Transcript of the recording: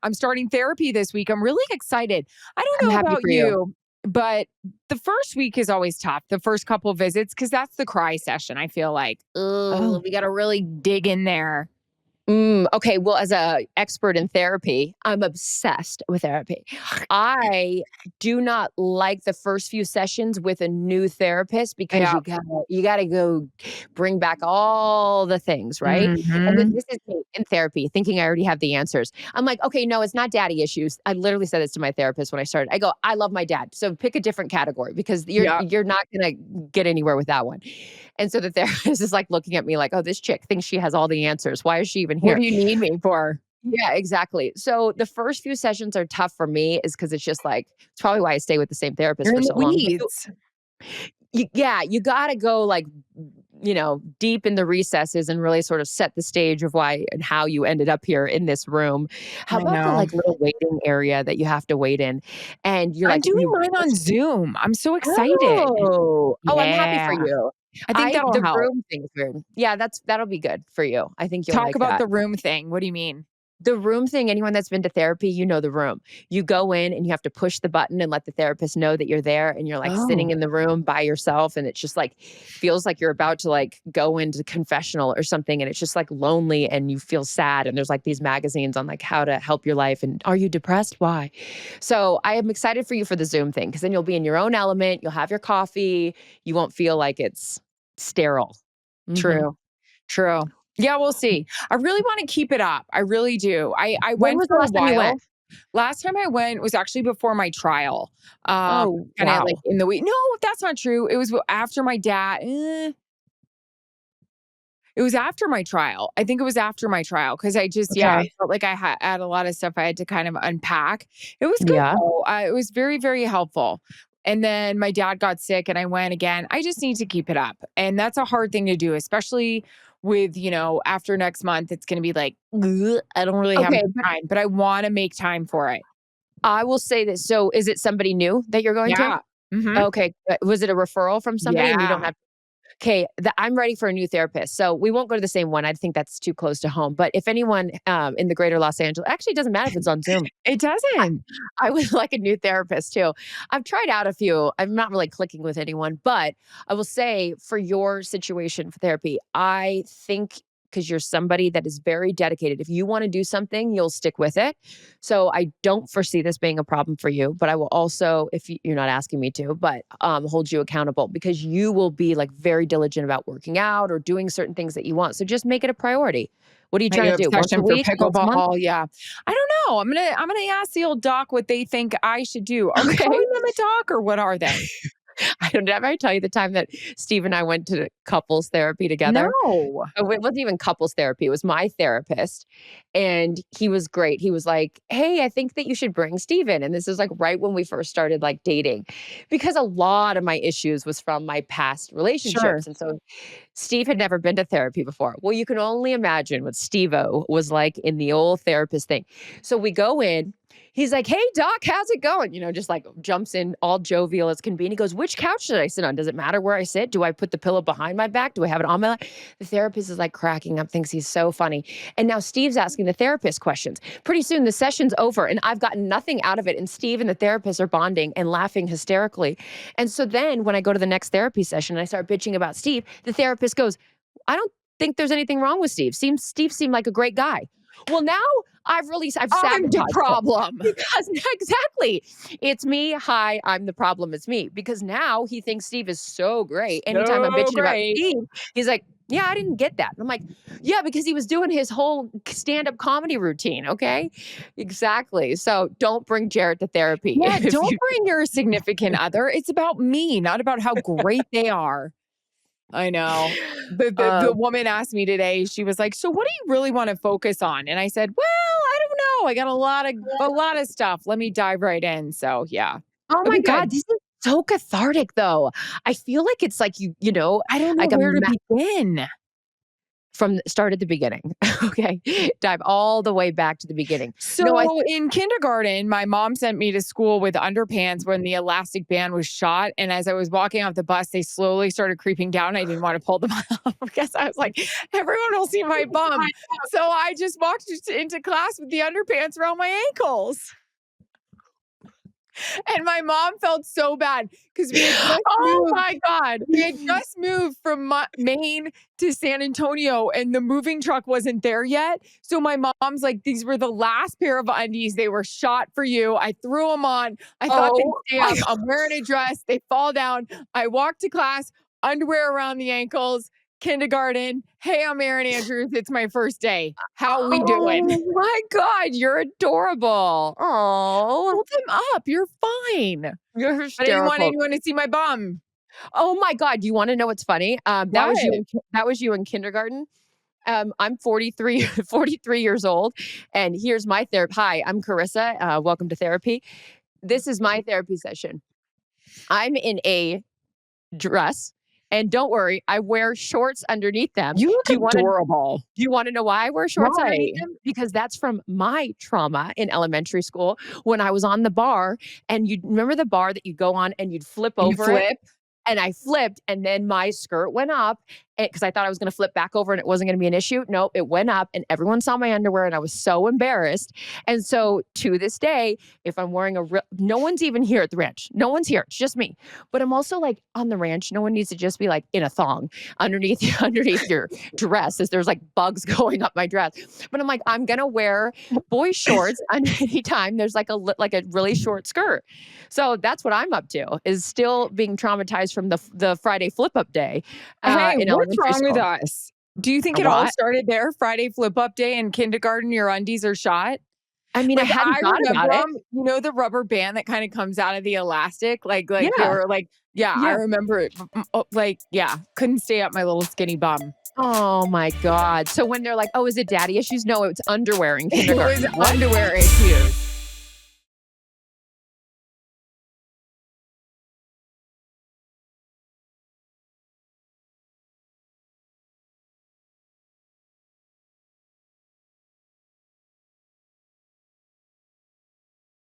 I'm starting therapy this week. I'm really excited. I I'm don't know happy about for you. you, but the first week is always tough. The first couple of visits, because that's the cry session. I feel like, oh, Oh. we got to really dig in there. Okay. Well, as a expert in therapy, I'm obsessed with therapy. I do not like the first few sessions with a new therapist because Yeah. you gotta go bring back all the things, right? And Hmm. this is me in therapy, thinking I already have the answers. I'm like, okay, no, it's not daddy issues. I literally said this to my therapist when I started. I go, I love my dad, so pick a different category because you're Yeah. you're not gonna get anywhere with that one. And so the therapist is like looking at me like, oh, this chick thinks she has all the answers. Why is she even What here? do you need me for? Yeah, exactly. So the first few sessions are tough for me is because it's just like it's probably why I stay with the same therapist You're for in the so long. But weeds. yeah, you gotta go like, deep in the recesses and really sort of set the stage of why and how you ended up here in this room. How I about the know. like little waiting area that you have to wait in? And you're I'm like, doing you mine on Zoom. I'm so excited. oh, I'm happy for Yeah. you. I think I that'll the help. room thing is weird. Yeah, that'll be good for you. I think you'll Talk like about that. the room thing. What do you mean? The room thing, anyone that's been to therapy, you know the room. You go in and you have to push the button and let the therapist know that you're there and you're like sitting Oh, in the room by yourself and it's just like feels like you're about to like go into confessional or something and it's just like lonely and you feel sad and there's like these magazines on like how to help your life and are you depressed? Why? So I am excited for you for the Zoom thing because then you'll be in your own element, you'll have your coffee, you won't feel like it's sterile. Mhm. true. True. Yeah, we'll see. I really want to keep it up. I really do. I When went was the for a last time you went? while. Last time I went was actually before my trial. Oh, Kind of like wow. in the week. No, that's not true. It was after my dad. It was after my trial. I think it was after my trial because I just, yeah, I Okay. felt like I had a lot of stuff I had to kind of unpack. It was good Yeah. though. It was very, very helpful. And then my dad got sick and I went again. I just need to keep it up. And that's a hard thing to do, especially with, after next month, it's going to be like, "Ugh, I don't really have Okay, but time, but I want to make time for it." I will say this. So is it somebody new that you're going to? Yeah. Hmm. Okay. Was it a referral from somebody and you don't Yeah. have okay, I'm ready for a new therapist. So we won't go to the same one. I think that's too close to home. But if anyone in the greater Los Angeles, actually, it doesn't matter if it's on Zoom. It I, doesn't. I would like a new therapist too. I've tried out a few. I'm not really clicking with anyone, but I will say for your situation for therapy, I think because you're somebody that is very dedicated. If you want to do something, you'll stick with it. So I don't foresee this being a problem for you, but I will also, if you're not asking me to, but hold you accountable because you will be like very diligent about working out or doing certain things that you want. So just make it a priority. What are you My trying new to do? Once a obsession for week? Once a month? pickleball, yeah. I don't know. I'm gonna ask the old doc what they think I should do. Are we Okay. calling them a doc or what are they? I don't ever tell you the time that Steve and I went to couples therapy together. No. Oh, it wasn't even couples therapy, it was my therapist, and he was great. He was like, "Hey, I think that you should bring Steve in," and this is, like, right when we first started, like, dating, because a lot of my issues was from my past Sure. relationships, and so Steve had never been to therapy before. Well, you can only imagine what Steve-O was like in the old therapist thing. So we go in, he's like, "Hey, doc, how's it going?" Just like jumps in all jovial as can be. And he goes, "Which couch should I sit on? Does it matter where I sit? Do I put the pillow behind my back? Do I have it on my lap?" The therapist is like cracking up, thinks he's so funny. And now Steve's asking the therapist questions. Pretty soon the session's over and I've gotten nothing out of it. And Steve and the therapist are bonding and laughing hysterically. And so then when I go to the next therapy session and I start bitching about Steve, the therapist goes, "I don't think there's anything wrong with Steve. Steve seemed like a great guy." Well, now I've I'm the sabotaged it problem. because exactly. It's me. Hi, I'm the problem. It's me. Because now he thinks Steve is so great. Anytime I'm So bitching about great. Steve, he's like, "Yeah, I didn't get that." And I'm like, "Yeah, because he was doing his whole stand-up comedy routine." Okay. Exactly. So don't bring Jared to therapy Yeah, if don't you bring your significant other. It's about me, not about how great they are. I know. The um woman asked me today, she was like, "So what do you really want to focus on?" And I said, "Well, I don't know. I got a lot of stuff. Let me dive right in." So yeah. oh It'll my be God, good. this is so cathartic though. I feel like it's like I don't know like a where to begin. start at the beginning. Okay. Dive all the way back to the beginning. No, So in kindergarten, my mom sent me to school with underpants when the elastic band was shot. And as I was walking off the bus, they slowly started creeping down. I didn't want to pull them up because I was like, everyone will see my bum. So I just walked into class with the underpants around my ankles. And my mom felt so bad because oh my God. we had just moved from Maine to San Antonio and the moving truck wasn't there yet. So my mom's like, these were the last pair of undies. They were shot for you. I threw them on. I thought they'd Oh stay my up. I'm wearing a dress. They fall down. I walk to class, underwear around the ankles, kindergarten. Hey, I'm Erin Andrews. It's my first day. How we doing? Oh my God, you're adorable. Oh, Hold them up. You're fine. you're I didn't want hysterical. anyone to see my bum. Oh my God, you want to know what's funny? That was What? you. That was you in kindergarten. I'm 43, 43 years old, and here's my therapy. Hi, I'm Charissa. Welcome to therapy. This is my therapy session. I'm in a dress, and don't worry, I wear shorts underneath them. You Do you look want to? adorable. Do you want to know why I wear shorts Why? underneath them? Because that's from my trauma in elementary school when I was on the bar, and you remember the bar that you go on and you'd flip You over it, flip? and I flipped, and then my skirt went up because I thought I was going to flip back over and it wasn't going to be an issue. No, it went up, and everyone saw my underwear, and I was so embarrassed. And so to this day, if I'm wearing no one's even here at the ranch. No one's here. It's just me. But I'm also like on the ranch. No one needs to just be like in a thong underneath underneath your dress, as there's like bugs going up my dress. But I'm like, I'm gonna wear boy shorts anytime there's like a really short skirt. So that's what I'm up to, is still being traumatized from the Friday flip up day Hey, in what's elementary wrong with school. us? Do you think A it all what? started there? Friday flip up day in kindergarten, your undies are shot? I mean, I Like hadn't I thought remember about it. them, the rubber band that kind of comes out of the elastic, like they Yeah, were like, yeah, I yeah. remember it. Like, yeah, couldn't stay up my little skinny bum. Oh my God. So when they're like, "Oh, is it daddy issues?" No, it's underwear in It was kindergarten. What? underwear issues.